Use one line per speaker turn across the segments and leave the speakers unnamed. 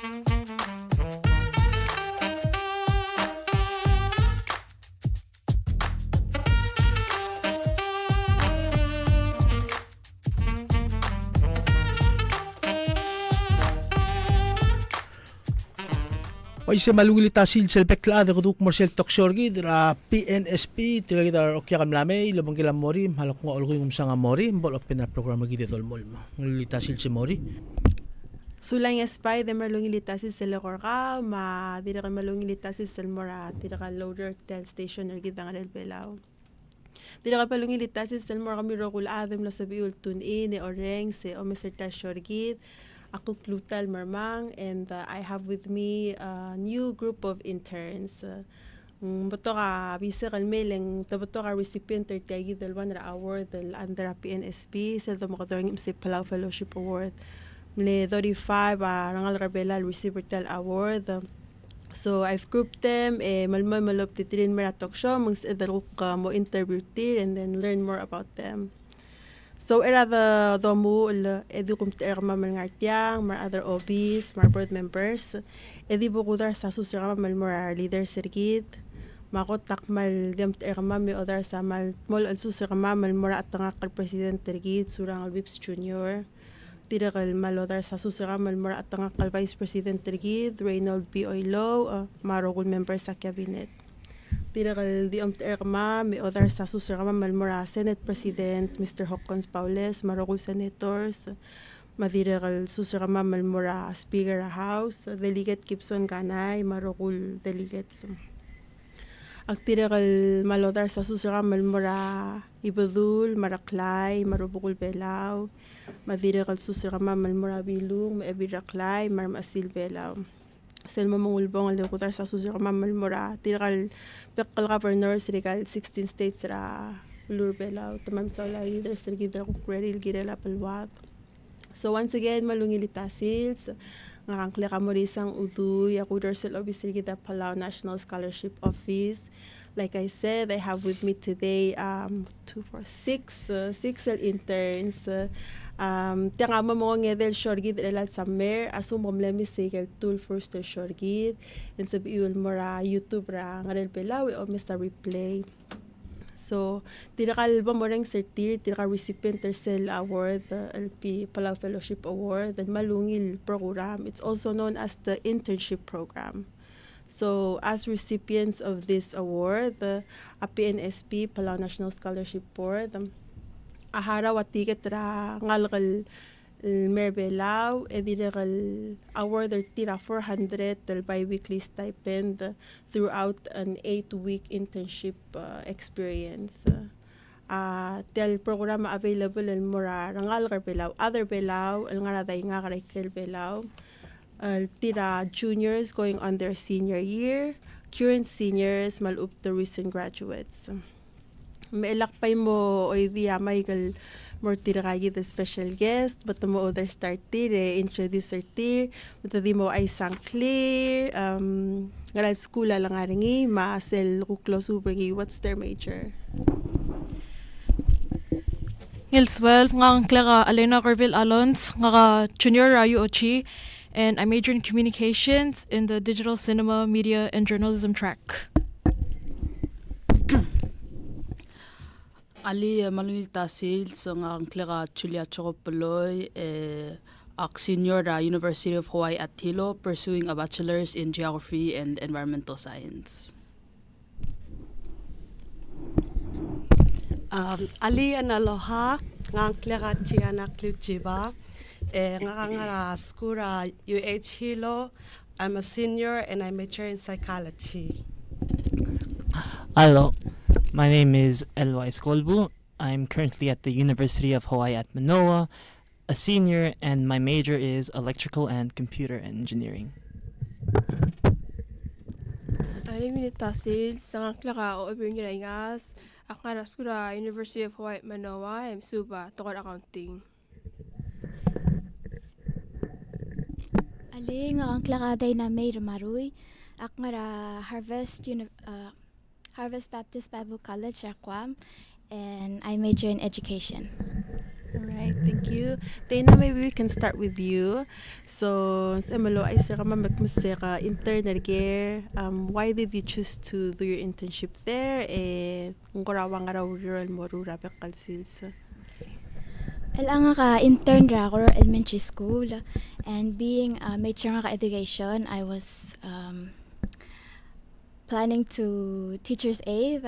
Paise malungilita silsel pekla de kuduk morsel toksorgi dra PNSP tiradar okya kamlame lobong kilam mori halok ngo olgo yung sanga mori bol opena programa gide dolmol malungilita silse mori
Sulang espay de malungilita silsel korka ma dira malungilita silsel mora dira loader tel station ergidang el Palau. Dira malungilita silsel mora kami rokul adem lo sabi ultun ne oreng se o meserta shorgid. Ako Klutal Marmang and I have with me a new group of interns. Bato ka bisa kalmeleng tabato ka recipient tertiagi del 1 award del under PNSP sel mo kadorong imse Palau Fellowship Award. Mle 35 rangal rabela receiver tel award. So I've grouped them malmal malop titrin mera talk show mangs edaruk mo interview tir and then learn more about them. So era the domu edukum terma mangartiang mar other OBs mar board members edi bukudar sa susirama mal more leader sergit makot takmal dem terma mi other sa mal mol an susirama mal more atanga kal president tergit surang al Vips Junior tirakal mal other sa susirama mal more atanga kal vice president tergit Reynold B. Oilo marogul member sa cabinet. Tirakal di terma may other sa susirama malmora Senate President Mr. Hawkins Paules, marogul senators, madirakal susirama malmora Speaker House, Delegate Gibson Ganay, marogul delegates. Ang tirakal malodar sa susirama malmora Ibadul, Maraklay, marubukul Palau, madirakal susirama malmora Bilung, maebiraklay, marmasil Palau. Selma mangulbong ang lukutar sa susir mamalmura tirakal pekal governor sirikal 16 states ra lurbelaw tamam sa la leaders sirigidra ko kweril girela palwat. So once again malungilita sils ngakangkle kamorisang uduy akuder sel office sirigida Palau National Scholarship Office. Like I said, I have with me today 6 interns. Tiang ama mo ngedel shorgid elal samer asum momlemi segel tool first shorgid and sabiul mora YouTube ra ngarel Pelawi o Mr. Replay. So tirakal ba moreng certir tirakal recipient tersel award LP Palau Fellowship Award and malungil program. It's also known as the Internship program. So, as recipients of this award, the PNSP, Palau National Scholarship Board, ahara watiket ra ngalgal merbelaw, edirakal award tira 400 del bi-weekly stipend throughout an 8-week internship experience. Tel program available el mora rangal belaw, other belaw, el ngaraday nga karaikel belaw. Tira juniors going on their senior year, current seniors, malup the recent graduates. Mailakpay mo o may gal more tira kagi the special guest, but mo other start tire, introduce tir, but di mo ay sang clear, ngaral school lang aringi, maasel kuklo subringi, what's their major?
Ngilswell, ngang klara Alena Corville Alons, nga junior Rayu Ochi, and I major in communications in the digital cinema, media, and journalism track.
Ali malungilita sales ang klara Julia Chokopoloy ak senior University of Hawaii at Hilo pursuing a bachelor's in geography and environmental science.
Ali analoha ngang klara Chiana Kluchiba. Ngakangara skura UH Hilo. I'm a senior and I major in psychology.
Hello, my name is Eloy Skolbu. I'm currently at the University of Hawaii at Manoa, a senior, and my major is electrical and computer engineering.
Ali minitasil sa klaka o ibingirangas akara skura University of Hawaii at Manoa. I'm suba tokod accounting.
Ali nga ang klakaday na may ramaroy ak nga Harvest Baptist Bible College Rakwam and I major in education.
All right, thank you. Dana, maybe we can start with you. So, sa malo ay sira magmasira intern erge. Why did you choose to do your internship there? Kung karawang araw rural mo rura bekal silsa.
Alang ka intern ra ako elementary school, and being a major nga ka education, I was planning to teacher's aid.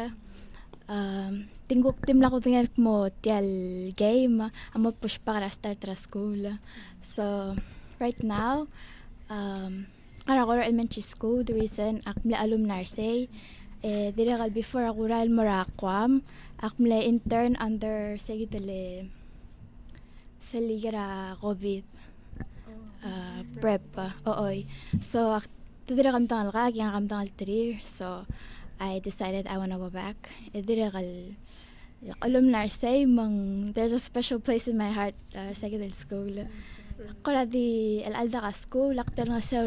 Tingguk tim lang ko tingnan mo tial game, amo push para start ra school. So right now, kara ko elementary school, the reason akmla alumni say, dira kal before ako ral marakwam, akmla intern under segitele sa liga COVID prep ooy. So dira kam tangal ka, kaya kam tangal 3, so I decided I wanna go back. Dira kal alumni say mang there's a special place in my heart sa secondary school. Kora di alda ka school lakter nga sa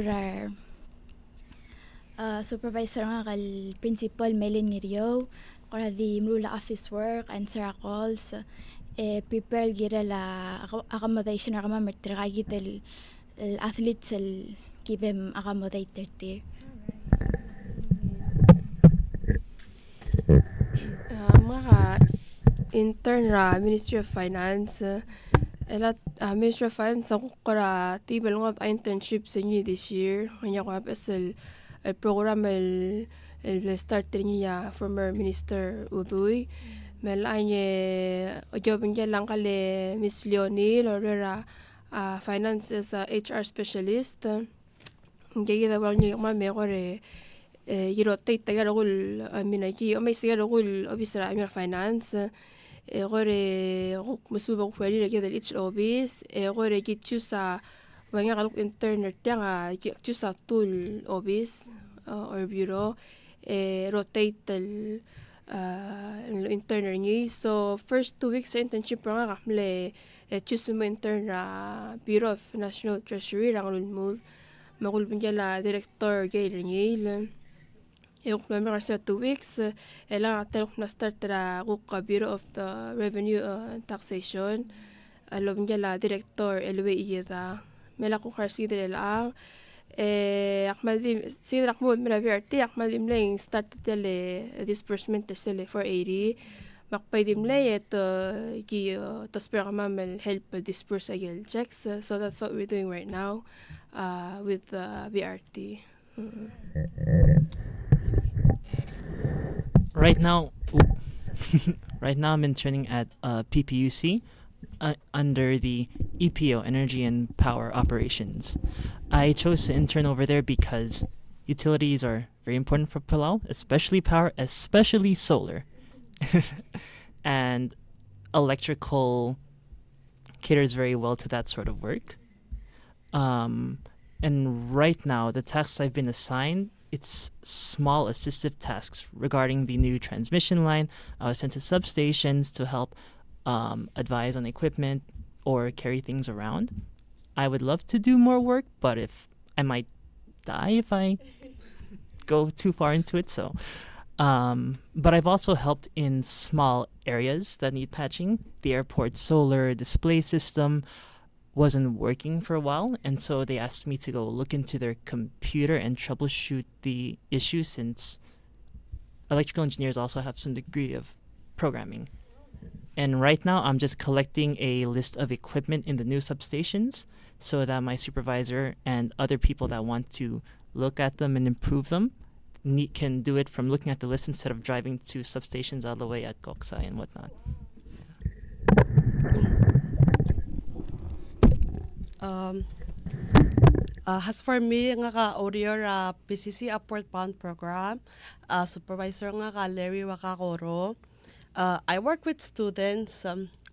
supervisor nga kal principal Melin Nirio. Kora di mrula office work answer calls. Prepare gira la accommodation or mamertra gitel athletes el kibem accommodated there.
Mga intern ra Ministry of Finance. Ministry of Finance ako kara tibel ng internship sa inyo this year. Kanya ko el program el start niya former Minister Udoy. Melanye jobin niya lang kale Miss Leonie Lorera finance as a HR specialist. Hindi kita wala niya mame kore rotate tagaragul minaki o may sigaragul obisra amir finance kore musuba ko pwede lagi del each office kore gitu sa wanya kaluk intern tanga gitu sa tool office or bureau rotate del intern niya. So first 2 weeks sa internship nga kamle choose mo intern na Bureau of National Treasury rang mo magulbin la director gay niya. Kung member sa 2 weeks lang atel na start ra ka Bureau of the Revenue Taxation alom la director elwe iyada mela ko harsi lang akmadim sidrak mo mera verti akmadim lang start tele disbursement tele 480 makpaidim lay et gi tasper mamel help disperse agel checks, so that's what we're doing right now with VRT.
Right now, right now I'm interning at PPUC under the EPO, Energy and Power Operations. I chose to intern over there because utilities are very important for Palau, especially power, especially solar. And electrical caters very well to that sort of work. And right now, the tasks I've been assigned, it's small assistive tasks regarding the new transmission line. I was sent to substations to help advise on equipment or carry things around. I would love to do more work, but if I might die if I go too far into it, so but I've also helped in small areas that need patching. The airport solar display system wasn't working for a while, and so they asked me to go look into their computer and troubleshoot the issue, since electrical engineers also have some degree of programming. And right now I'm just collecting a list of equipment in the new substations so that my supervisor and other people that want to look at them and improve them can do it from looking at the list instead of driving to substations all the way at Koksai and whatnot.
As for me, nga ka ODR PCC Upward Bound Program, supervisor nga ka Larry Wakakoro. I work with students.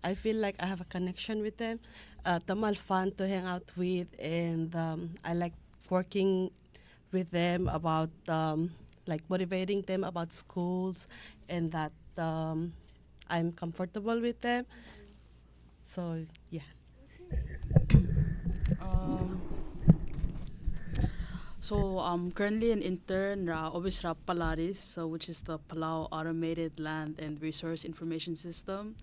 I feel like I have a connection with them. Tamal fun to hang out with, and I like working with them about like motivating them about schools, and that I'm comfortable with them. So yeah.
So I'm currently an intern obis Palaris, which is the Palau Automated Land and Resource Information System.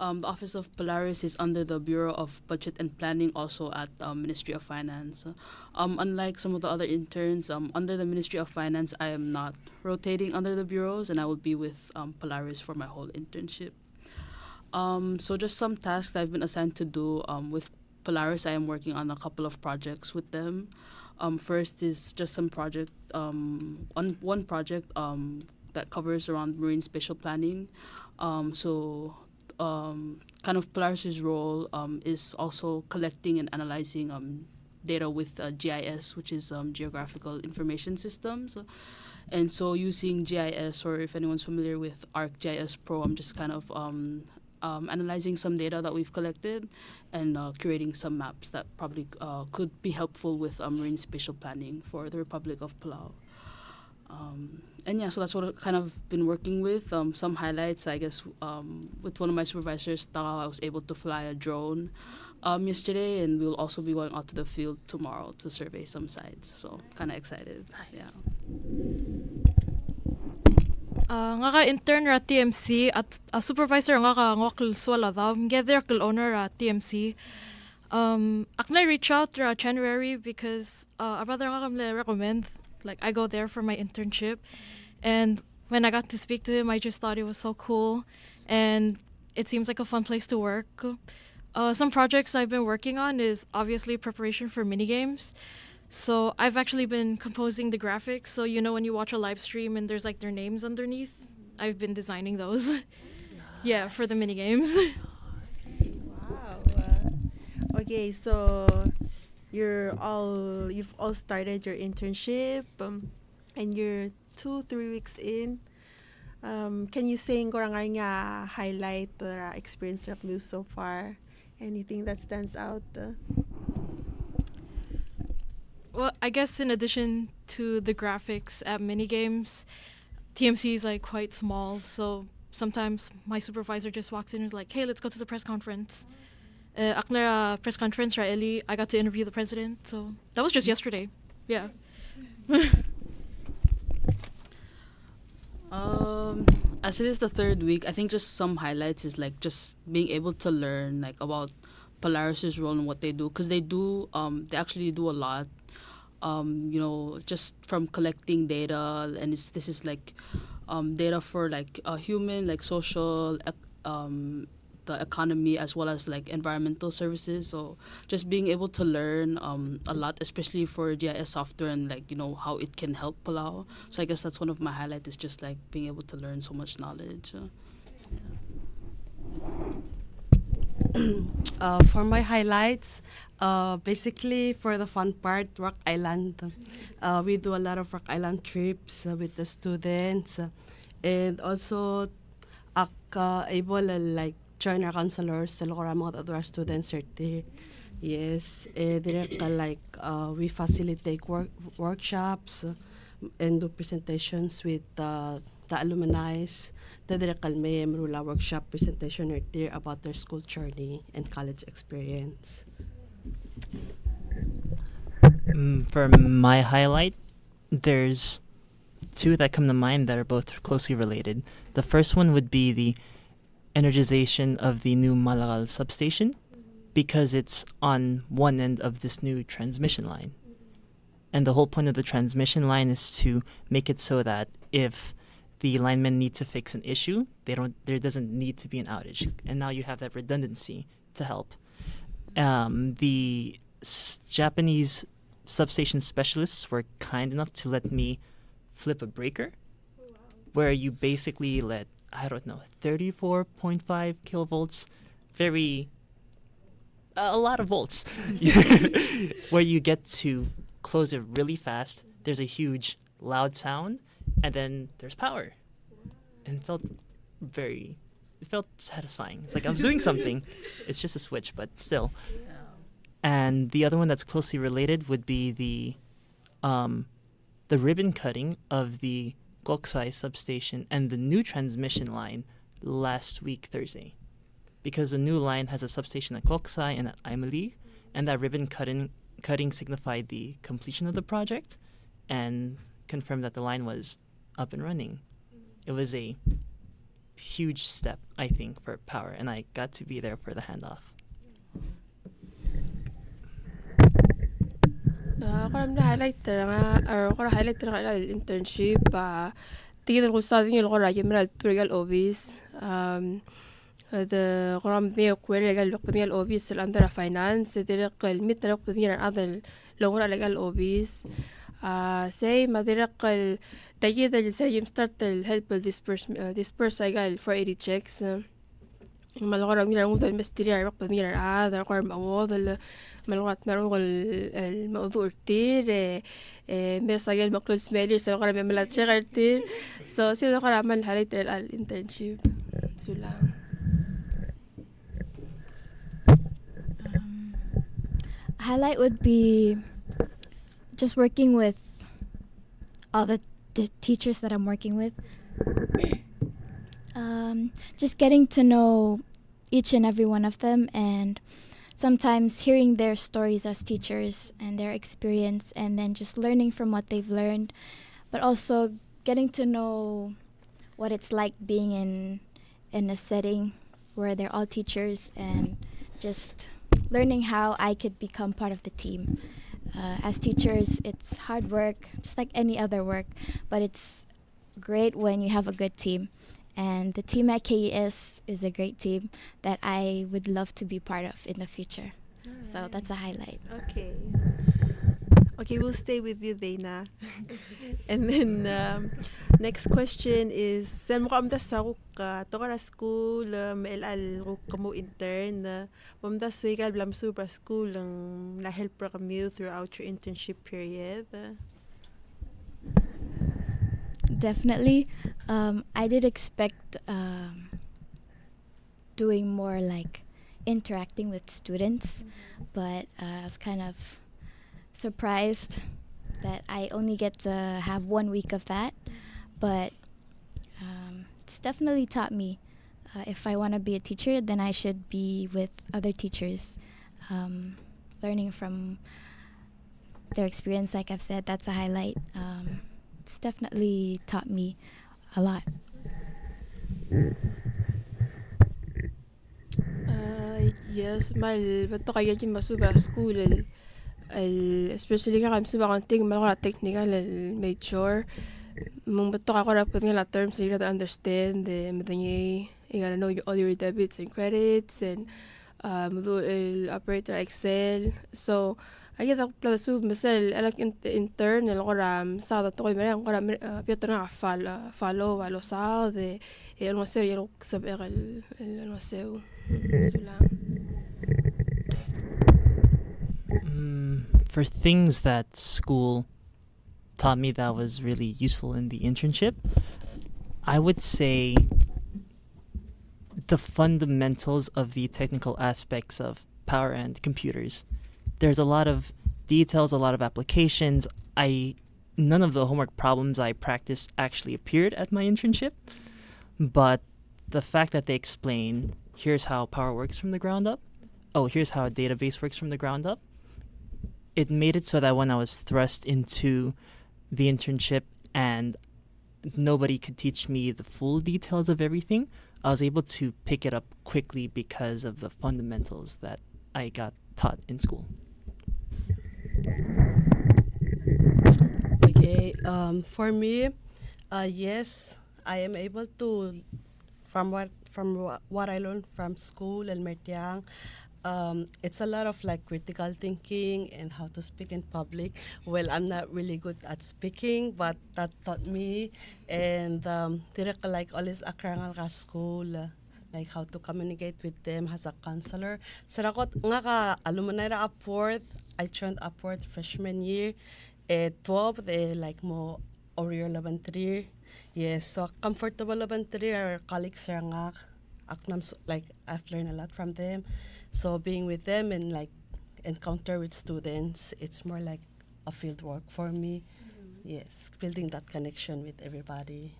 The Office of Polaris is under the Bureau of Budget and Planning, also at Ministry of Finance. Unlike some of the other interns, under the Ministry of Finance, I am not rotating under the bureaus, and I will be with Polaris for my whole internship. So just some tasks I've been assigned to do with Polaris. I am working on a couple of projects with them. First is just some project, on one project that covers around marine spatial planning. Kind of Polaris's role is also collecting and analyzing data with GIS, which is Geographical Information Systems. And so using GIS, or if anyone's familiar with ArcGIS Pro, I'm just kind of analyzing some data that we've collected and curating some maps that probably could be helpful with marine spatial planning for the Republic of Palau. And yeah, so that's what I've kind of been working with. Some highlights, I guess, with one of my supervisors, Tao, I was able to fly a drone yesterday, and we'll also be going out to the field tomorrow to survey some sites. So kind of excited. Nice. Yeah.
Nga ka intern ra TMC at supervisor nga ka ngokl swala daw together kil owner ra TMC. Akna reach out ra January because a brother nga kamle recommend, like I go there for my internship, and when I got to speak to him, I just thought it was so cool, and it seems like a fun place to work. Some projects I've been working on is obviously preparation for mini games. So I've actually been composing the graphics. So when you watch a live stream and there's like their names underneath, I've been designing those. Yeah, for the mini games.
Wow. Okay, so you've all started your internship, and you're 2-3 weeks in. Can you say nga highlight the experience of you so far? Anything that stands out?
Well, I guess in addition to the graphics at minigames, TMC is like quite small, so sometimes my supervisor just walks in and is like, "Hey, let's go to the press conference." Aknera press conference, right? Eli, I got to interview the president, so that was just yesterday. Yeah.
As it is the third week, I think just some highlights is like just being able to learn like about Polaris's role and what they do, because they actually do a lot. Just from collecting data, and this is like data for like human, like social, the economy, as well as like environmental services. So just being able to learn a lot, especially for GIS software, and like how it can help Palau. So I guess that's one of my highlights, is just like being able to learn so much knowledge.
For my highlights, basically for the fun part, Rock Island. We do a lot of Rock Island trips with the students, and also able like join our counselors, mga other students are there. Yes, we facilitate workshops and do presentations with the alumni. May Mrula workshop presentation right there about their school journey and college experience.
For my highlight, there's two that come to mind that are both closely related. The first one would be the energization of the new Malagal substation, because it's on one end of this new transmission line. And the whole point of the transmission line is to make it so that if the linemen need to fix an issue, there doesn't need to be an outage. And now you have that redundancy to help. The Japanese substation specialists were kind enough to let me flip a breaker, where you basically let, 34.5 kilovolts, a lot of volts, where you get to close it really fast. There's a huge loud sound, and then there's power. And it felt satisfying. It's like I was doing something. It's just a switch, but still.
Yeah.
And the other one that's closely related would be the ribbon cutting of the Koksai substation and the new transmission line last week Thursday, because the new line has a substation at Koksai and at Aimali, and that ribbon cutting signified the completion of the project and confirmed that the line was up and running. It was a huge step, I think, for Power, and I got to be there for the handoff.
Ako highlight nga or ako highlight nga internship tingin ko sa atin yung regal tugal office the koram the regal legal office under finance direct mit regal other longer legal office say madirakal tayo dahil sa start help disperse legal for 80 checks malakar ang nilang utol mestiria rak nilang ada koram awod ملغات مرون الموضوع كتير مسجل مقلوس مالي سلقنا بملات شغل كتير so سيدا قرا عمل هالي الانترنشيب سولا
Highlight would be just working with all the teachers that I'm working with. Just getting to know each and every one of them, and sometimes hearing their stories as teachers and their experience, and then just learning from what they've learned, but also getting to know what it's like being in a setting where they're all teachers, and just learning how I could become part of the team. As teachers, it's hard work, just like any other work, but it's great when you have a good team. And the team at KES is a great team that I would love to be part of in the future.
Alright.
So that's a highlight.
Okay. Okay, we'll stay with you, Dana. And then next question is saan mo ka amda sa tokara school MLL kamo intern mamda suigal blam super school na help kami throughout your internship period.
Definitely. I did expect doing more like interacting with students, but I was kind of surprised that I only get to have 1 week of that. But it's definitely taught me if I want to be a teacher, then I should be with other teachers, learning from their experience. Like I've said, that's a highlight. It's definitely taught me a lot.
Yes, mal beto kaya yung masuba school especially kaya masuba konting malaka technical major mong beto ako dapat nga terms you gotta understand the you gotta know all your debits and credits and operator Excel. So I get ako pala sub masal alak intern ram sa to ko merang ko Pietro nga follow walo sa de el mo ser yelo sab el no seu sula.
For things that school taught me that was really useful in the internship, I would say the fundamentals of the technical aspects of power and computers. There's a lot of details, a lot of applications. None of the homework problems I practiced actually appeared at my internship, but the fact that they explain, here's how power works from the ground up, here's how a database works from the ground up, it made it so that when I was thrust into the internship and nobody could teach me the full details of everything, I was able to pick it up quickly because of the fundamentals that I got taught in school.
Okay, for me, yes, I am able to, from what I learned from school and Mertiang, it's a lot of like critical thinking and how to speak in public. Well, I'm not really good at speaking, but that taught me, and like always akrangal ka school, like how to communicate with them as a counselor. Sarakot nga ka alumni ra Upward, I joined Upward freshman year. 12 like mo Oreo 3. Yes, so comfortable 3 our colleagues are nga like I've learned a lot from them. So being with them and like encounter with students, it's more like a field work for me. Yes, building that connection with everybody.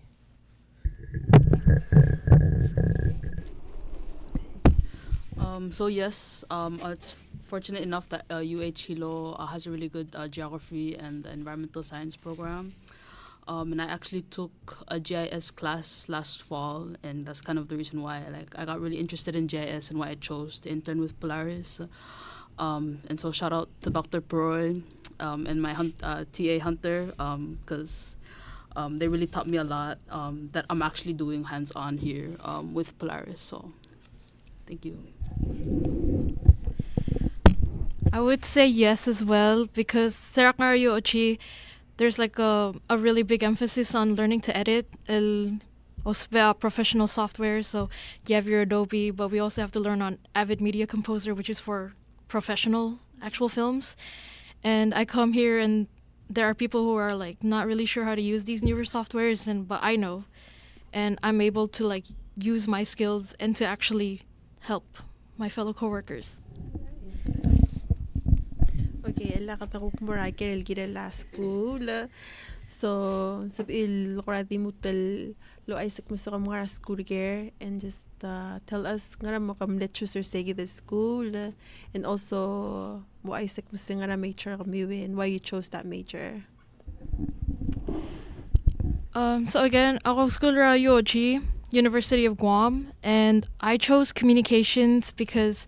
So yes, it's fortunate enough that UH Hilo has a really good geography and environmental science program. And I actually took a GIS class last fall, and that's kind of the reason why I got really interested in GIS and why I chose to intern with Polaris. And so shout out to Dr. Peroy and my TA Hunter, because they really taught me a lot that I'm actually doing hands-on here with Polaris. So thank you.
I would say yes as well, because Serak Mario Ochi, there's like a really big emphasis on learning to edit professional software. So you have your Adobe, but we also have to learn on Avid Media Composer, which is for professional actual films. And I come here and there are people who are like not really sure how to use these newer softwares, but I know, and I'm able to like use my skills and to actually help my fellow coworkers.
Okay, ela katakuk moray kerel gire la school. So sabil koradi mutal lo Isaac mo sa mga school gear and just tell us ngara mo kam lectures or segi the school and also mo Isaac mo sa ngara major kami and why you chose that major.
So again, ako school ra UOG, University of Guam, and I chose communications because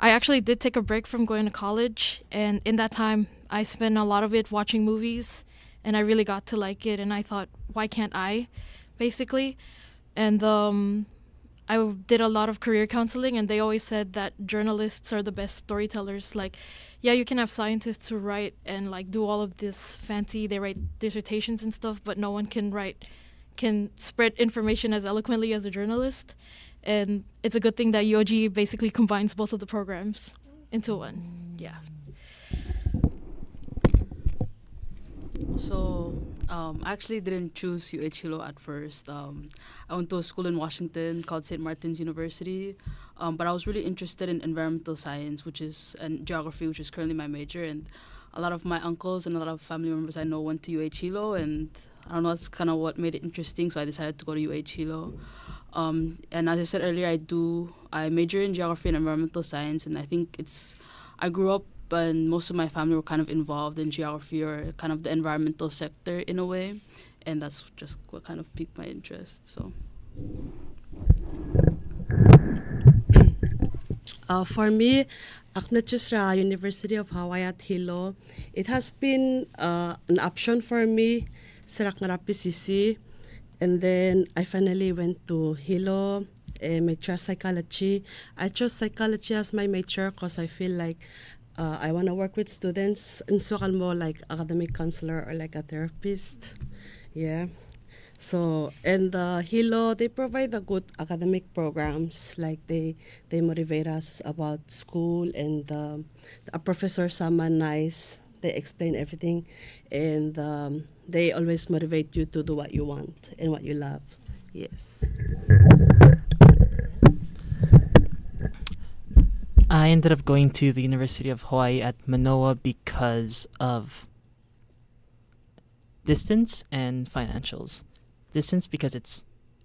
I actually did take a break from going to college, and in that time I spent a lot of it watching movies, and I really got to like it, and I thought, why can't I, basically? And I did a lot of career counseling, and they always said that journalists are the best storytellers. Like, yeah, you can have scientists who write and like do all of this fancy, they write dissertations and stuff, but no one can spread information as eloquently as a journalist. And it's a good thing that UOG basically combines both of the programs into one. Yeah.
So I actually didn't choose UH Hilo at first. I went to a school in Washington called St. Martin's University, but I was really interested in environmental science, and geography, which is currently my major. And a lot of my uncles and a lot of family members I know went to UH Hilo, and I don't know, that's kind of what made it interesting. So I decided to go to UH Hilo. And as I said earlier, I major in geography and environmental science, and I think I grew up and most of my family were kind of involved in geography or kind of the environmental sector in a way, and that's just what kind of piqued my interest. So
for me, Aknachusra University of Hawaii at Hilo, it has been an option for me, Serak PCC, and then I finally went to Hilo, major psychology. I chose psychology as my major because I feel like I want to work with students and so more like academic counselor or like a therapist. Yeah. So, and Hilo, they provide the good academic programs. Like they motivate us about school, and the professors are nice. They explain everything, and they always motivate you to do what you want and what you love. Yes.
I ended up going to the University of Hawaii at Manoa because of distance and financials. Distance because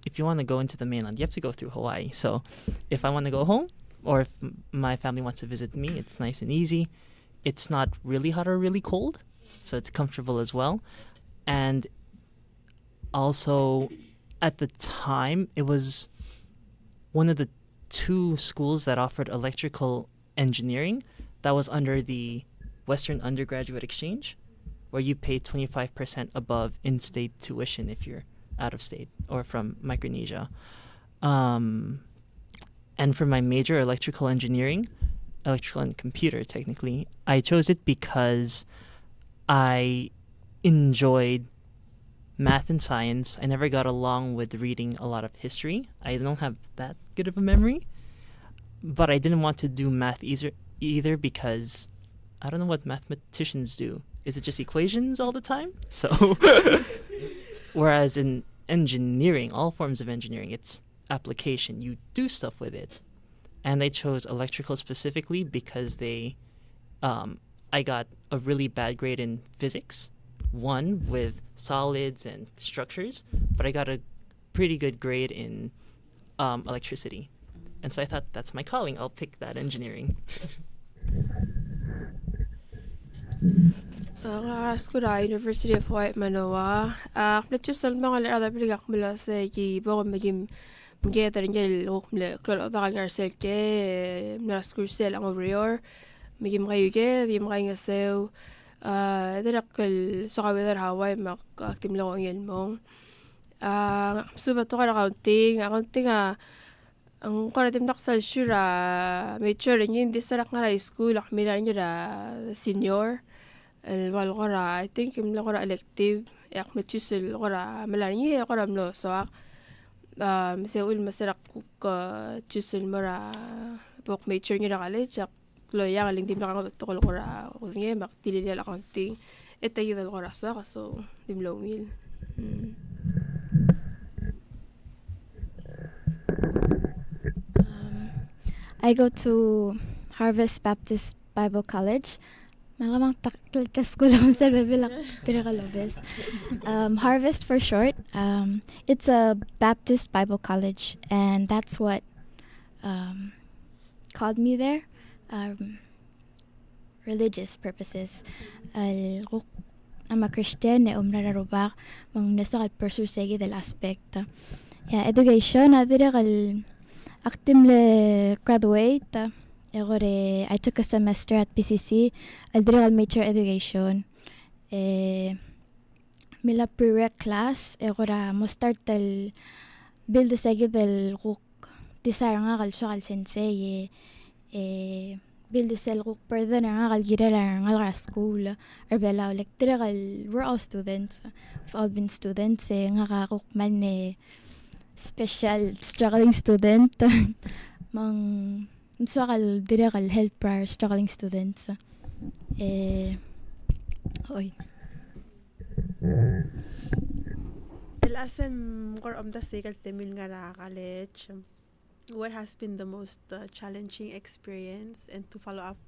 if you want to go into the mainland, you have to go through Hawaii. So if I want to go home, or if my family wants to visit me, it's nice and easy. It's not really hot or really cold, so it's comfortable as well. And also, at the time, it was one of the 2 schools that offered electrical engineering that was under the Western Undergraduate Exchange, where you pay 25% above in-state tuition if you're out of state or from Micronesia. And for my major, electrical engineering, electrical and computer technically, I chose it because I enjoyed math and science. I never got along with reading a lot of history. I don't have that good of a memory. But I didn't want to do math either because I don't know what mathematicians do. Is it just equations all the time? So, whereas in engineering, all forms of engineering, it's application. You do stuff with it. And I chose electrical specifically because I got a really bad grade in physics, 1 with solids and structures, but I got a pretty good grade in electricity. And so I thought, that's my calling. I'll pick that engineering.
School University of Hawaii Manoa. Let's mga lada biligak mula sa boko maging mgeta rin jel mle klolo da ngar selke mla school sel ang over maging kayo di mga ngasew dirakal sa kawidar Hawaii mak aktim lang ang yelmong. Suba to accounting ang karatim naksal shura major rin di sarak nga high school akmila rin senior الوال قرا I think يملا قرا elective ياك متشل قرا ملاني قرا ملو سواق مسؤول مسرق كوك تشل مرا بوك ميتشر نيرا عليه شاق لو يا اللي ديم لقا تقول قرا وذنيه مقتلي ديال الاكونتين اتايد القرا سواق سو ديم لو ميل
I go to Harvest Baptist Bible College. Malamang takil lang sa bibilak tirakalobes. Harvest for short. It's a Baptist Bible College, and that's what called me there. Religious purposes. I'm a Christian. Umrararubak mang nasakal persursegi del aspect. Yeah, education. Adirakal actim le graduate. I took a semester at PCC. I'll major education. Mila pre-rec class. Agora mo start el build segi del ruk. Desire nga kal kal sensei. Build sel ruk further nga kal gira nga school. Arbela like we're all students. We've all been students. Nga ka ruk man special struggling student. Mang Nsuakal direkal help prior struggling students. Oy.
Alasem kor the sigal temil nga college. What has been the most challenging experience, and to follow up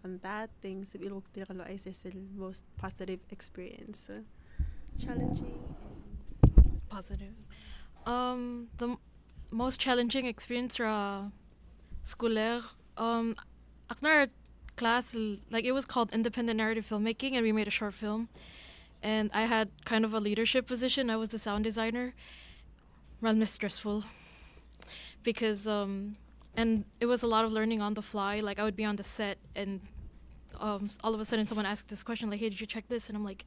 on that things ilok direkalo ay most positive experience. Challenging and
Positive. The most challenging experience scolaire, our class, like it was called independent narrative filmmaking, and we made a short film, and I had kind of a leadership position. I was the sound designer. Rather stressful because and it was a lot of learning on the fly. Like I would be on the set, and all of a sudden someone asked this question like, hey, did you check this? And I'm like,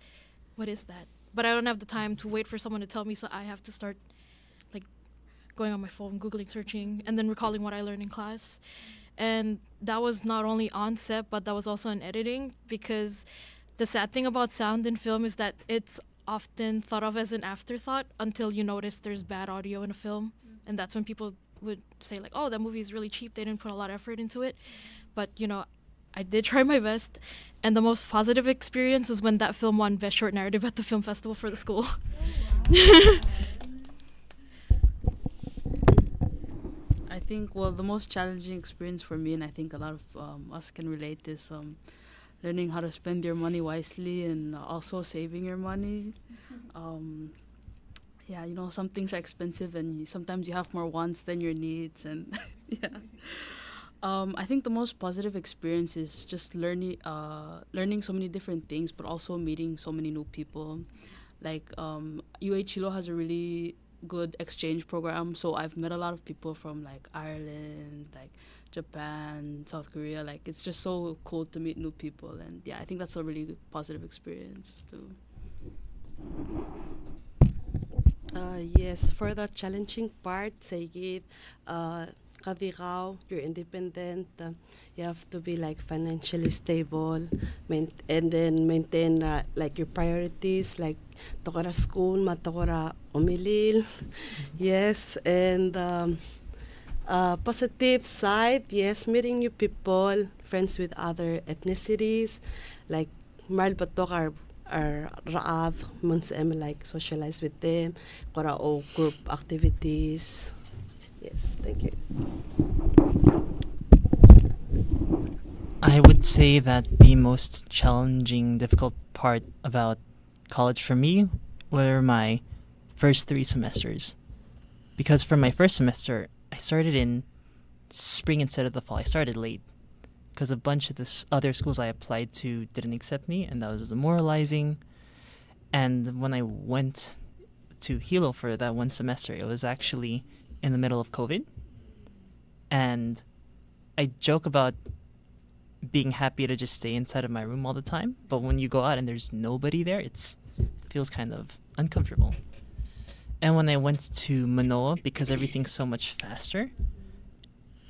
what is that? But I don't have the time to wait for someone to tell me, so I have to start like going on my phone, Googling, searching, and then recalling what I learned in class. And that was not only on set, but that was also in editing, because the sad thing about sound in film is that it's often thought of as an afterthought until you notice there's bad audio in a film. And that's when people would say like, oh, that movie is really cheap, they didn't put a lot of effort into it. But, you know, I did try my best. And the most positive experience was when that film won Best Short Narrative at the film festival for the school.
I think, well, the most challenging experience for me, and I think a lot of us can relate, is learning how to spend your money wisely and also saving your money. Yeah, you know, some things are expensive, and sometimes you have more wants than your needs, and yeah. I think the most positive experience is just learning so many different things, but also meeting so many new people. Like UH Hilo has a really good exchange program, so I've met a lot of people from like Ireland, like Japan, South Korea. Like it's just so cool to meet new people, and yeah, I think that's a really positive experience too.
Yes, for the challenging part, say it, you're independent, you have to be like financially stable, and then maintain like your priorities, like tokora school, matokora umilil. Yes, and positive side, yes, meeting new people, friends with other ethnicities, like Marl Batokar or Raad, like socialize with them, kora o group activities. Yes, thank you.
I would say that the most challenging, difficult part about college for me were my first 3 semesters. Because for my first semester, I started in spring instead of the fall. I started late. because a bunch of the other schools I applied to didn't accept me, and that was demoralizing. And when I went to Hilo for that one semester, it was actually in the middle of COVID. And I joke about being happy to just stay inside of my room all the time, but when you go out and there's nobody there, it feels kind of uncomfortable. And when I went to Manoa, because everything's so much faster,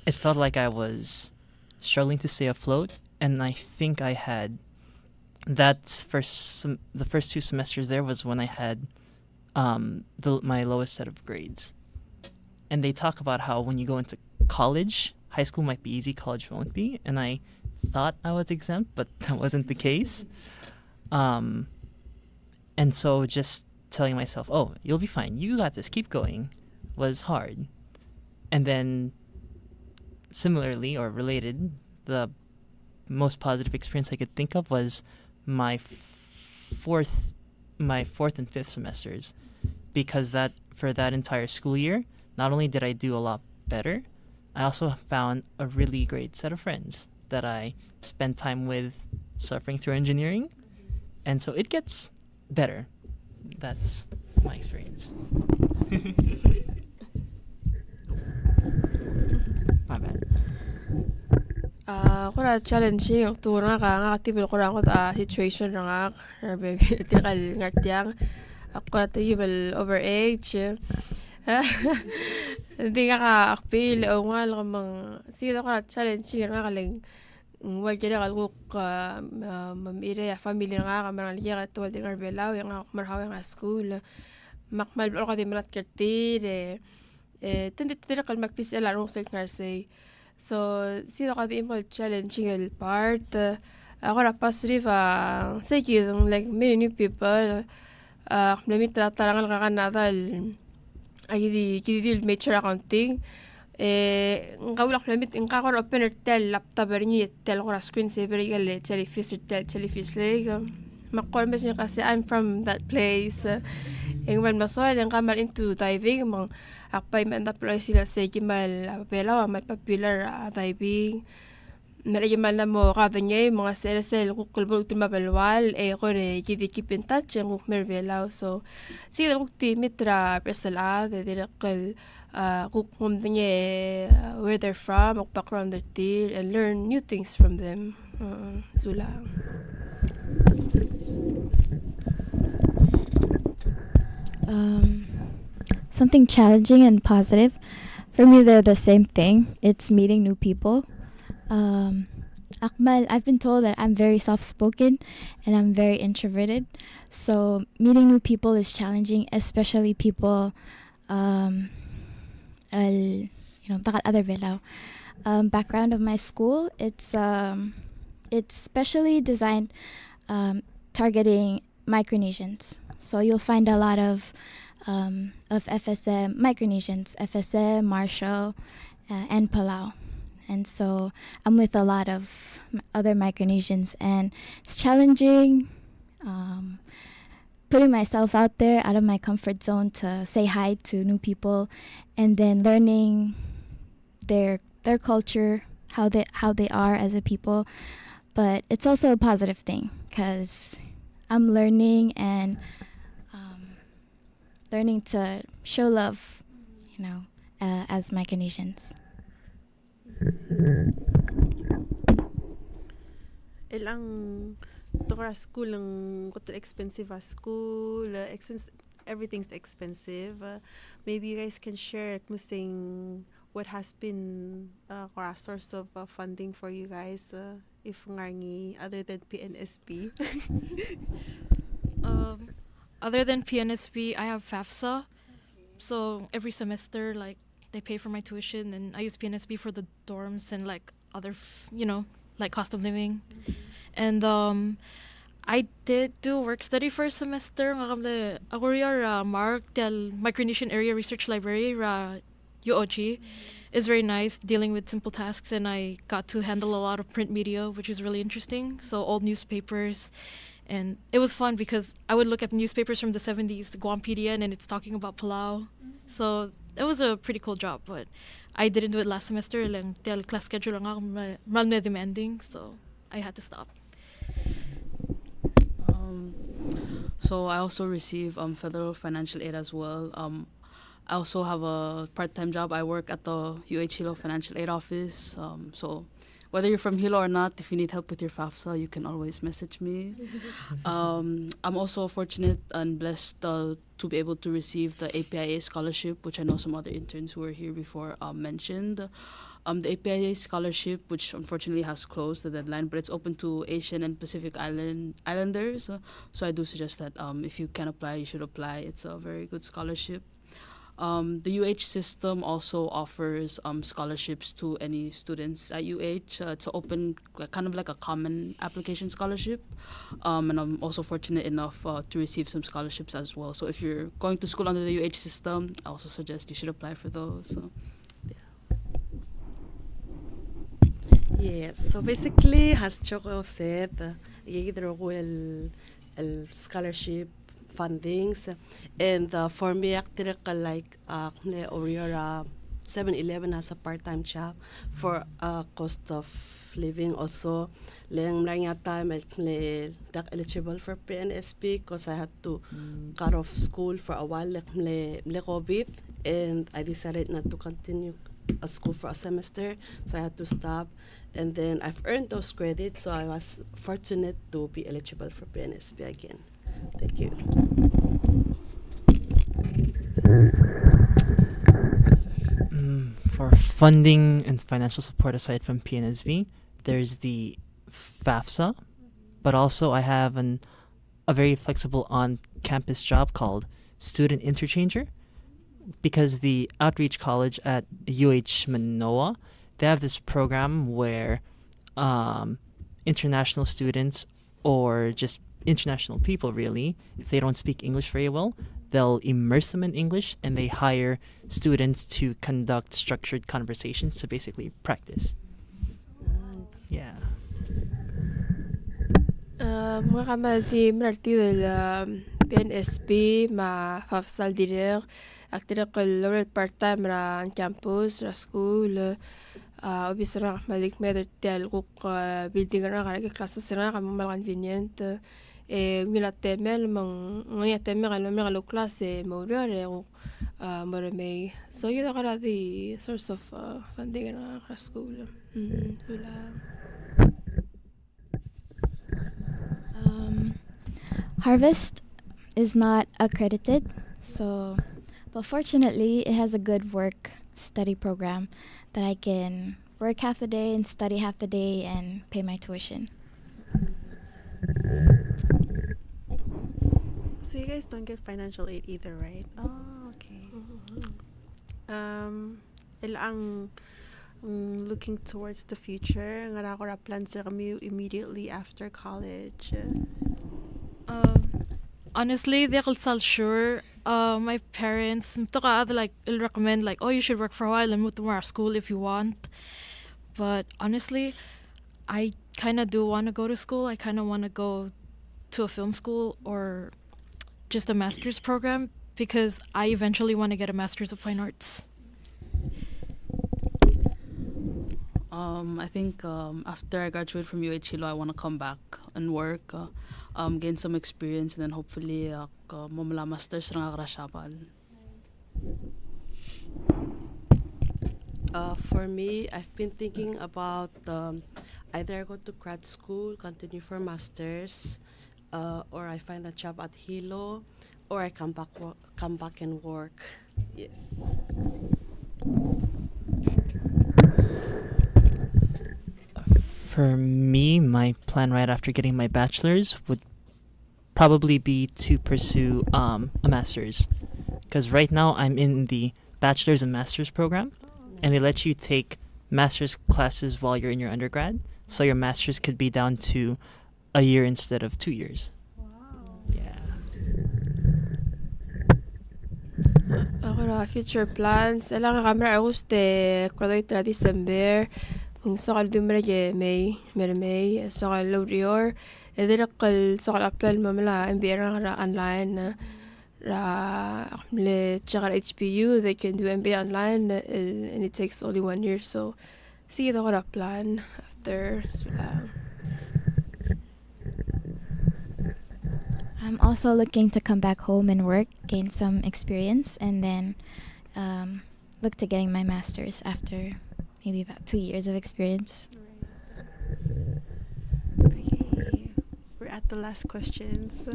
it felt like I was struggling to stay afloat. And I think I had the first 2 semesters there was when I had my lowest set of grades. And they talk about how when you go into college, high school might be easy, college won't be. And I thought I was exempt, but that wasn't the case. And so just telling myself, oh, you'll be fine, you got this, keep going, was hard. And then similarly or related, the most positive experience I could think of was my fourth and fifth semesters, because for that entire school year, not only did I do a lot better, I also found a really great set of friends that I spent time with suffering through engineering. And so it gets better. That's my experience. My bad.
Kura challenging tu nga tibel kura ko situation nga baby tikal ngartiang ako tibel overage. Hindi nga akpil o nga lang sila kura challenging nga kaling wal jere kaluk mamire family nga kamarang liya tuwal di nga belaw yang ako marhaw nga school makmal ko di malat kerti tindit tira kal makpis elarong sa say. So, sila ka di mo challenging el part. Ako na positive say kidong like many new people. Lamit tarangan ka kanadal. Ay di major accounting. Ngawlak lamit ingka ko open tel laptop ni tel ko screen saver gal jellyfish like. Makol mes niya kasi I'm from that place. Yung man masoy ang kamal into diving mang akpay man daploy sila sa gimal Palau may popular diving nalagimal na mo kada niya mga sel kukulbog tumabelwal ko re gidi keep in touch yung Palau. So sila kukti mitra persala de direkal kukum niya where they're from background their tir and learn new things from them. Zula.
Something challenging and positive. For me, they're the same thing. It's meeting new people. Akmal, I've been told that I'm very soft-spoken and I'm very introverted. So meeting new people is challenging, especially people, takal other Palau. Background of my school, it's specially designed targeting Micronesians. So you'll find a lot of FSM, Micronesians, FSM, Marshall, and Palau. And so I'm with a lot of other Micronesians, and it's challenging putting myself out there out of my comfort zone to say hi to new people, and then learning their culture, how they are as a people. But it's also a positive thing because I'm learning and learning to show love, as Micronesians.
Ilang tukara school ang expensive school, everything's expensive. Maybe you guys can share what has been a source of funding for you guys, if ngarngi other than PNSP.
Other than PNSP, I have FAFSA. So every semester, they pay for my tuition, and I use PNSP for the dorms and other, cost of living. And I did do work study for a semester. Ako Mark del Micronesian Area Research Library UOG is very nice, dealing with simple tasks, and I got to handle a lot of print media, which is really interesting. So old newspapers. And it was fun because I would look at newspapers from the 70s, the Guampedia, and it's talking about Palau. So it was a pretty cool job, but I didn't do it last semester lang the class schedule nga mal demanding, so I had to stop.
So I also receive federal financial aid as well. I also have a part-time job. I work at the UH Hilo Financial Aid Office. So whether you're from Hilo or not, if you need help with your FAFSA, you can always message me. I'm also fortunate and blessed to be able to receive the APIA scholarship, which I know some other interns who were here before mentioned. The APIA scholarship, which unfortunately has closed the deadline, but it's open to Asian and Pacific Islanders. So I do suggest that if you can apply, you should apply. It's a very good scholarship. The UH system also offers scholarships to any students at UH. It's open, kind of like a common application scholarship. And I'm also fortunate enough to receive some scholarships as well. So if you're going to school under the UH system, I also suggest you should apply for those. So,
Yes, so basically, as Choco said, scholarship fundings, and for me, actually, like, Oriora 7-Eleven has a part-time job for cost of living also. Lang time, I'm eligible for PNSP because I had to cut off school for a while, like COVID, and I decided not to continue a school for a semester, so I had to stop. And then I've earned those credits, so I was fortunate to be eligible for PNSP again. Thank you.
For funding and financial support aside from PNSB, there's the FAFSA, but also I have a very flexible on-campus job called Student Interchanger, because the outreach college at UH Manoa, they have this program where international students or just international people really, if they don't speak English very well, they'll immerse them in English and they hire students to conduct structured conversations to basically practice.
Nice.
Yeah.
Mga kamalti marti del PNSP ma fafsal direct aktirak lower part-time ra on campus ra school obisra malik medar tel kuk building ra kara classes ra kam mal convenient mila temel mang ngaya temel kala mila class mawra re marame so yun kara the source of funding ra school sula.
Harvest is not accredited, so but fortunately it has a good work study program that I can work half the day and study half the day and pay my tuition.
So you guys don't get financial aid either, right? Oh, okay. Ilang looking towards the future, ngara ko ra plans ra kami immediately after college.
Honestly, they're sure. My parents, like, will recommend like, oh, you should work for a while and move to more school if you want. But honestly, I kind of do want to go to school. I kind of want to go to a film school or just a master's program because I eventually want to get a master's of fine arts.
I think after I graduate from UH Hilo, I want to come back and work, gain some experience, and then hopefully mamala masters ra karasapal.
For me, I've been thinking about either I go to grad school, continue for masters, or I find a job at Hilo, or I come back and work. Yes.
For me, my plan right after getting my bachelor's would probably be to pursue a master's, because right now I'm in the bachelor's and master's program, and they let you take master's classes while you're in your undergrad, so your master's could be down to a year instead of 2 years.
Wow.
Yeah.
Ako ra future plans alang kamera Agosto kuloy tra December sokal dumrege May sokal lorior edirakal sokal apply mamala MBA ra online le check HPU, they can do MBA online, and it takes only 1 year. So, see the what plan after sula.
I'm also looking to come back home and work, gain some experience, and then look to getting my master's after maybe about 2 years of experience.
Okay, we're at the last question. So,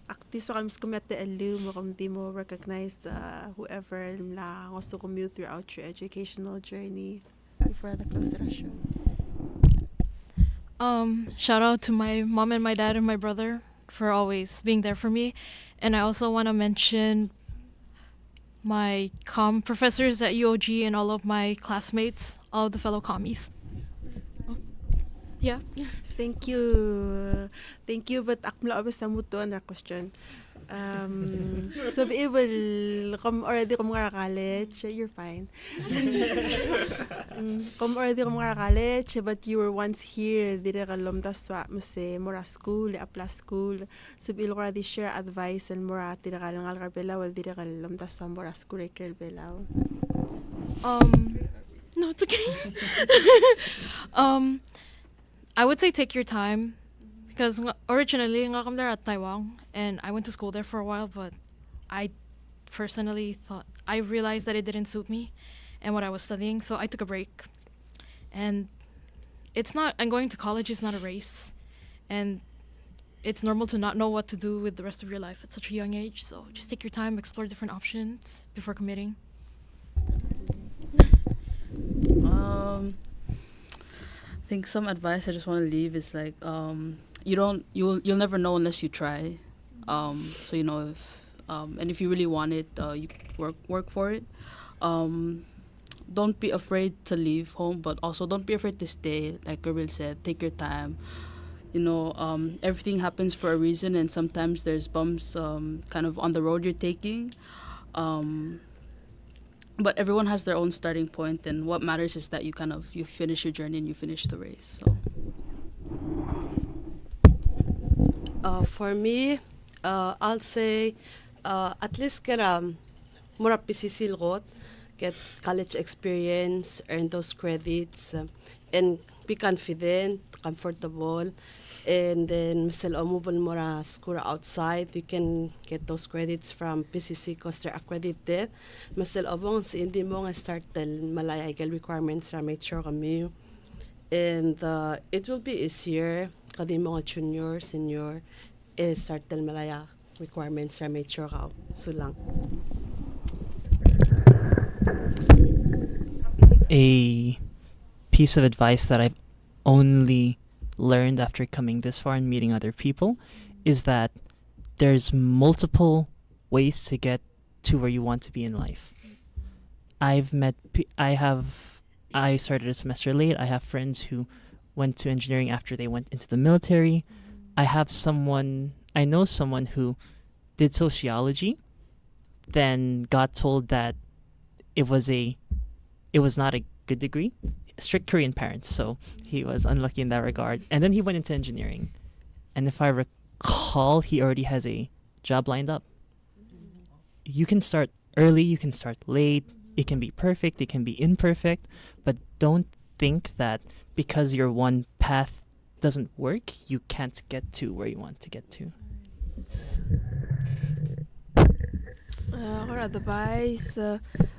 akti so kami skumete elu mo di mo recognize whoever la also commute throughout your educational journey before the close session.
Shout out to my mom and my dad and my brother for always being there for me. And I also want to mention my professors at UOG and all of my classmates, all of the fellow commies. Oh. Yeah.
Thank you. But akmla abis sa muto na question. So be able already come nga college, you're fine. Come already come nga college, but you were once here. Dire ka lomda swap mo se mora school, apla school. So be already share advice and mora dire ka lang alkarbela wal dire ka lomda sa mora school alkarbela.
No, it's okay. I would say take your time. Because originally, nga kami there at Taiwan, and I went to school there for a while, but I personally I realized that it didn't suit me and what I was studying, so I took a break. And and going to college is not a race, and it's normal to not know what to do with the rest of your life at such a young age, so just take your time, explore different options before committing.
I think some advice I just want to leave is like, you'll never know unless you try. So if and if you really want it, you work for it. Don't be afraid to leave home, but also don't be afraid to stay. Like Gabriel said, take your time. Everything happens for a reason, and sometimes there's bumps kind of on the road you're taking. But everyone has their own starting point, and what matters is that you finish your journey and you finish the race. So.
For me, I'll say at least get more PCC get college experience, earn those credits, and be confident, comfortable, and then masel mobile more school outside. You can get those credits from PCC because they're accredited. Masel obong si hindi mo nga start malaya requirements ra make sure kami, and it will be easier. Kadi mga junior, senior, start tel malaya requirements ra make sure ka. So lang.
A piece of advice that I've only learned after coming this far and meeting other people is that there's multiple ways to get to where you want to be in life. I started a semester late. I have friends who went to engineering after they went into the military. I know someone who did sociology, then got told that it was not a good degree. Strict Korean parents, so he was unlucky in that regard. And then he went into engineering. And if I recall, he already has a job lined up. You can start early, you can start late. It can be perfect, it can be imperfect, but don't think that because your one path doesn't work, you can't get to where you want to get to.
Our advice,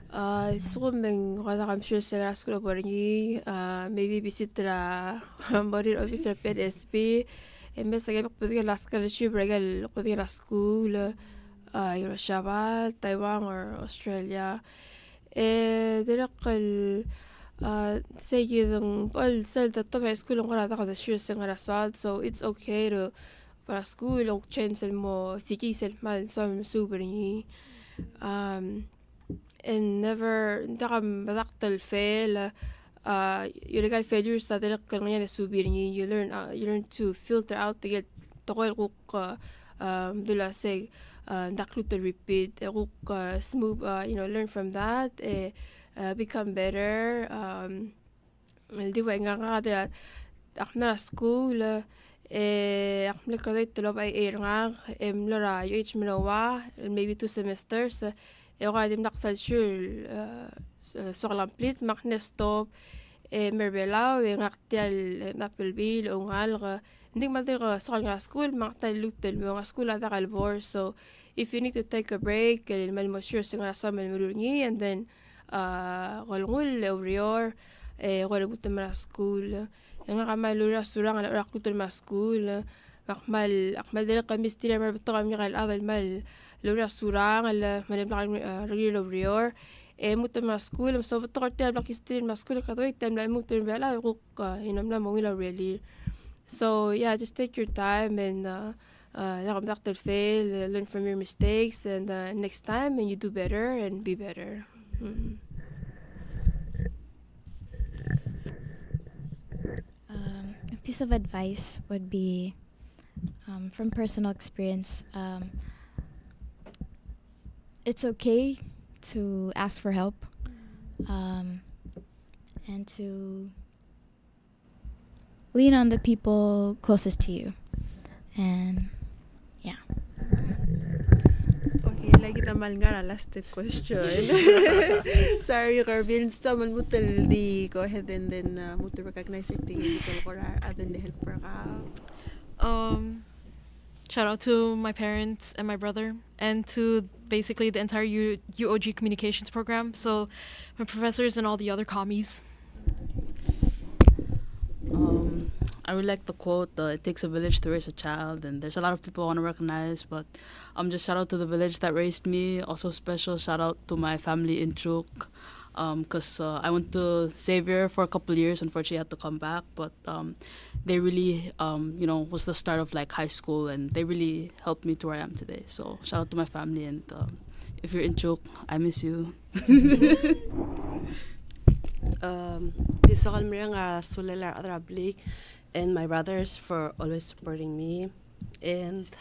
I'm sure school maybe visit the body officer PSP, and best I get last scholarship regal school, Shabat, Taiwan or Australia. Say you all sell the top school on the shoes and assault, so it's okay to para school or change mo siki self mal so I'm super and never badaktal fail you legal failures that you learn to filter out to get dula say to repeat smooth learn from that become better school Akmel ko dito lo ay nga lora UH Minowa maybe 2 semesters ka dim naksal shul sorlamplit maknestop merbelaw ngaktial napelbil ungal hindi matil ko sa nga school maktal lutel mo nga school ada kalbor. So if you need to take a break mal mo sure sa nga sa malmurungi and then kolngul over wala buta mara school nga kamalura surang ala rakutul ma school akmal dala kami stila mar beto kami kal adal mal lura surang ala manebla regular over muta ma school so beto kortel blak stila ma school kadoy tem la muta bela ko inamla mo wila really. So yeah, just take your time and learn from your mistakes and next time and you do better and be better.
A piece of advice would be from personal experience. It's okay to ask for help and to lean on the people closest to you. And yeah.
Okay, lagi naman nga last question. Sorry, Carvin. So, man mutal di go ahead and then mutal recognize your thing or other than the helper ka.
Shout out to my parents and my brother and to basically the entire UOG communications program. So my professors and all the other commies.
I really like the quote, it takes a village to raise a child, and there's a lot of people I want to recognize, but just shout out to the village that raised me. Also special shout out to my family in Chuk, because I went to Xavier for a couple of years. Unfortunately, I had to come back, but they really, was the start of like high school, and they really helped me to where I am today. So shout out to my family, and if you're in Chuk, I miss you.
This nga sulelar adrablik and my brothers for always supporting me, and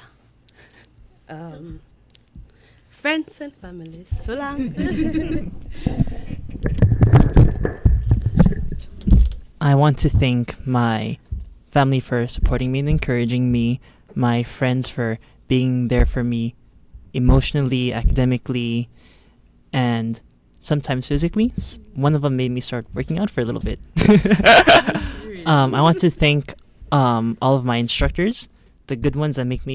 friends and families. Sulang.
I want to thank my family for supporting me and encouraging me, my friends for being there for me emotionally, academically, and sometimes physically. One of them made me start working out for a little bit. I want to thank all of my instructors, the good ones that made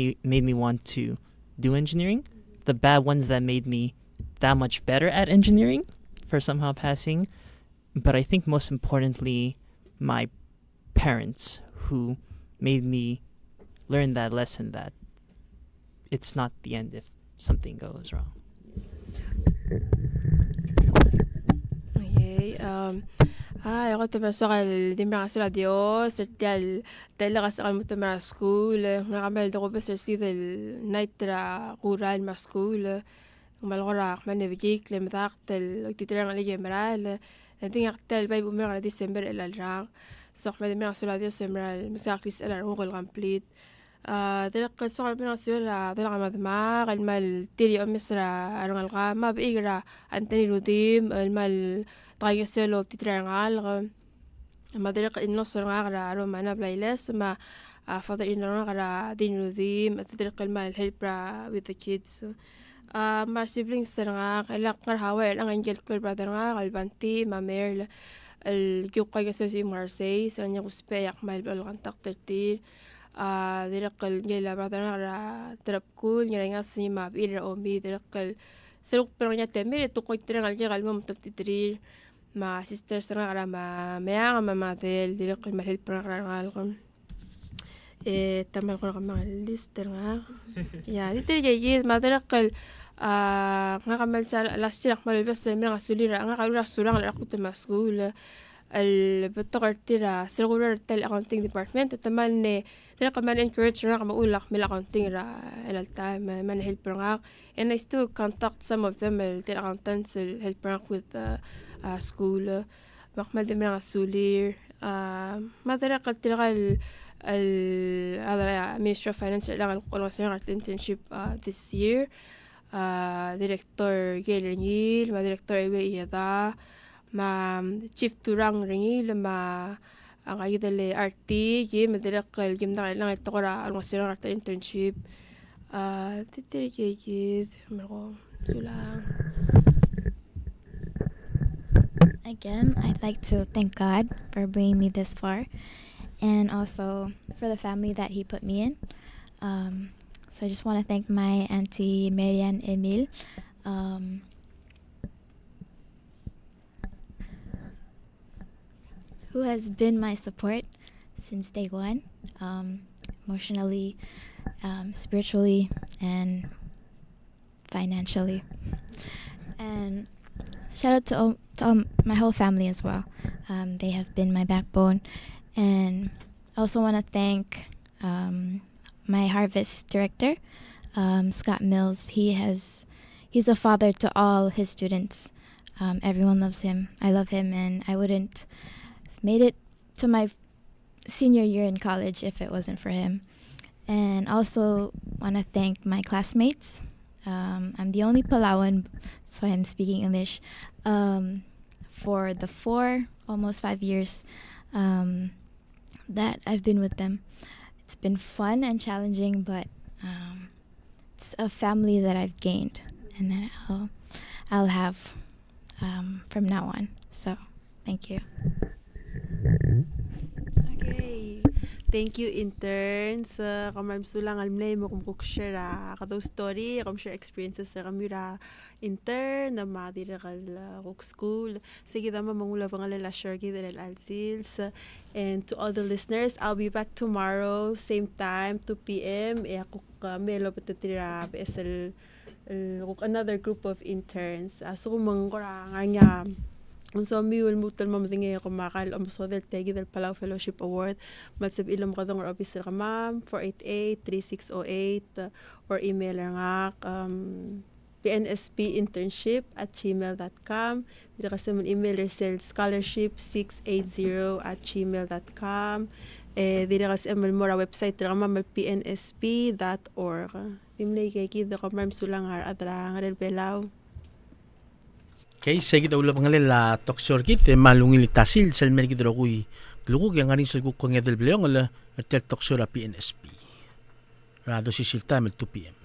me want to do engineering, the bad ones that made me that much better at engineering for somehow passing, but I think most importantly, my parents who made me learn that lesson that it's not the end if something goes wrong.
Okay. Ako tumasok di mga sila Dios, sertial talaga sa kami mga school, nga kamal ko ba sa sidel night ra kural ma school, malora man nabigik lemtaktel titirang aligi maral, nanti ngaktel bay bumira December elalrang, so kami mga sila Dios emeral masakris elarong kol complete. Talaga so kami mga sila talaga madma kalmal tiri omisra arong alqama biigra antani rudim almal طايق سلو بتترانغال ما درق إنه صرنا غرا ما نبلايلس ما فضل إنه غرا دين ذيم تدرق المال help with the kids ما siblings صرنا لا قرها وين أنجل كل brother غالبانتي ما ميرل الجوقة يسوي مارسي صرنا يقصبي مال بالغان تقتير درق الجيل brother غرا ترب كل يرينغاسي ما بير أمي درق سلوك برانيا تمير تقوي ترانغال جيل مم تبتدري ma sister nga ma mea ma del direk ma help nga algon tamal ko ka mga lister nga ya dito gayid ma direk nga kamal sa last year mal bes mga sulira nga kalura surang la ko ma school al betokartira sirgura tel accounting department tamal ne direk man encourage nga maulak mil accounting ra el time man help nga and I still contact some of them the accountants help with school makmal din mga sulir madara kaltiral Ministry of Finance lang ang sa internship this year Director Gail Rengil Director Ewe Iyada Chief Turang Rengil ang ayudale RT gim medical gim na lang ito kora ang wasira RT internship titiri gid mo sulang.
Again, I'd like to thank God for bringing me this far, and also for the family that He put me in. So I just want to thank my auntie Marianne Emil, who has been my support since day one, emotionally, spiritually, and financially. And shout out to my whole family as well. They have been my backbone. And I also want to thank my Harvest director, Scott Mills. He's a father to all his students. Everyone loves him. I love him, and I wouldn't have made it to my senior year in college if it wasn't for him. And also want to thank my classmates. I'm the only Palauan, that's why I'm speaking English, for the almost 5 years that I've been with them. It's been fun and challenging, but it's a family that I've gained and that I'll have from now on. So, thank you.
Okay. Thank you, interns. Kamam sulang almnay mo kung share kado story, share experiences sa kamura intern na madira kal school. Sige dama mangula pang alala share gid alsils. And to all the listeners, I'll be back tomorrow, same time, 2 p.m. Ako melo patatira PSL another group of interns. So mangkora nga unso mi will mutal mamadingi ako makal so del tegi del Palau Fellowship Award malsab ilom ka dong officer ka ma'am 488-3608 or email nga pnsp-internship@gmail.com. Dito kasi mo email yourself scholarship680@gmail.com. Dito kasi mo mora website dito ma'am pnsp.org. Timlay kay kid ko ma'am sulangar adra nga del Palau.
Okay, sige daw lang la toksor kit malungil tasil sel mergi dro kui lugug yang ani sul kong edel bleong la tel toksora PNSP. Rado si silta mel 2 p.m.